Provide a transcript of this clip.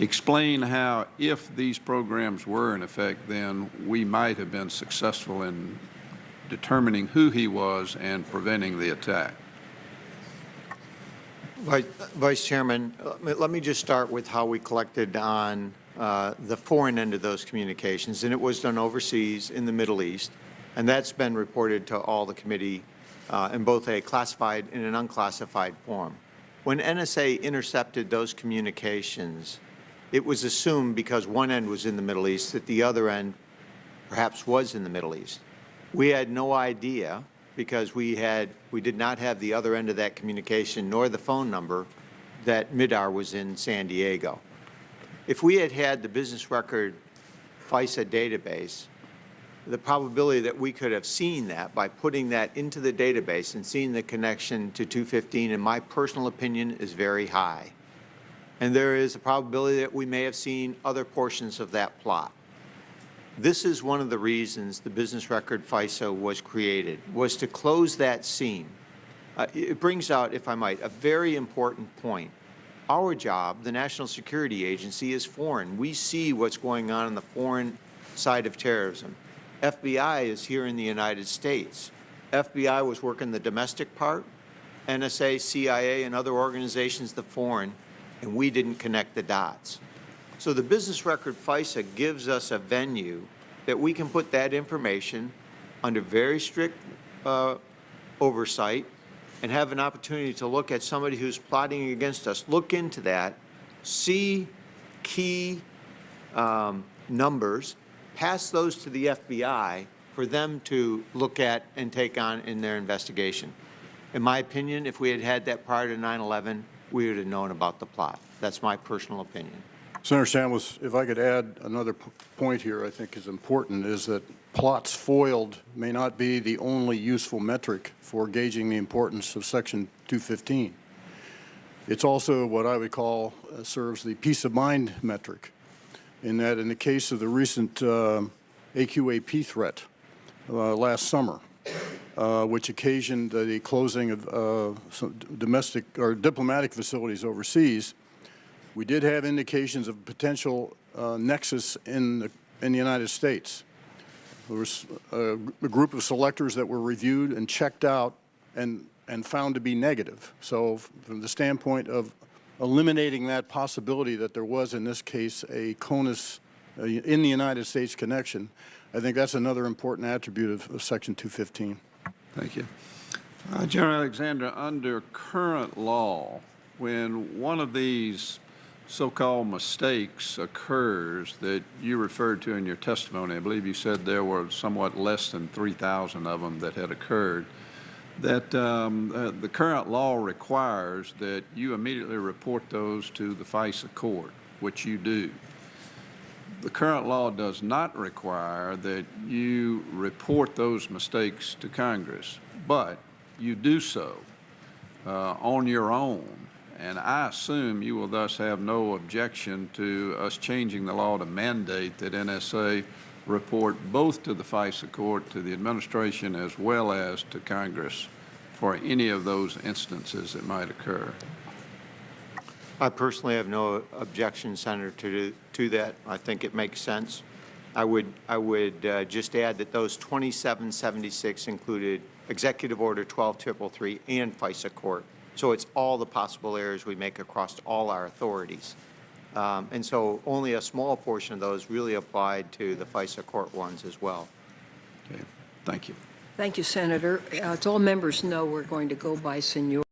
explain how, if these programs were in effect, then we might have been successful in determining who he was and preventing the attack. Vice Chairman, let me just start with how we collected on the foreign end of those communications, and it was done overseas in the Middle East, and that's been reported to all the committee in both a classified and an unclassified form. When NSA intercepted those communications, it was assumed, because one end was in the Middle East, that the other end perhaps was in the Middle East. We had no idea, because we did not have the other end of that communication nor the phone number, that MIDAR was in San Diego. If we had had the business record FISA database, the probability that we could have seen that by putting that into the database and seeing the connection to 215, in my personal opinion, is very high. And there is a probability that we may have seen other portions of that plot. This is one of the reasons the business record FISA was created, was to close that seam. It brings out, if I might, a very important point. Our job, the National Security Agency, is foreign. We see what's going on the foreign side of terrorism. FBI is here in the United States. FBI was working the domestic part, NSA, CIA, and other organizations the foreign, and we didn't connect the dots. So the business record FISA gives us a venue that we can put that information under very strict oversight and have an opportunity to look at somebody who's plotting against us, look into that, see key numbers, pass those to the FBI for them to look at and take on in their investigation. In my opinion, if we had had that prior to 9/11, we would have known about the plot. That's my personal opinion. Senator Chambliss, if I could add another point here I think is important, is that plots foiled may not be the only useful metric for gauging the importance of Section 215. It's also what I would call serves the peace of mind metric, in that in the case of the recent AQAP threat last summer, which occasioned the closing of some domestic or diplomatic facilities overseas, we did have indications of potential nexus in the United States. There was a group of selectors that were reviewed and checked out and found to be negative. So from the standpoint of eliminating that possibility that there was, in this case, a CONUS in the United States connection, I think that's another important attribute of Section 215. Thank you. General Alexander, under current law, when one of these so-called mistakes occurs that you referred to in your testimony, I believe you said there were somewhat less than 3,000 of them that had occurred, that the current law requires that you immediately report those to the FISA court, which you do. The current law does not require that you report those mistakes to Congress, but you do so on your own. And I assume you will thus have no objection to us changing the law to mandate that NSA report both to the FISA court, to the administration, as well as to Congress for any of those instances that might occur. I personally have no objection, Senator, to that. I think it makes sense. I would just add that those 2776 included Executive Order 12333 and FISA court. So it's all the possible errors we make across all our authorities. And so only a small portion of those really applied to the FISA court ones as well. Okay. Thank you. Thank you, Senator. As all members know, we're going to go by seniority.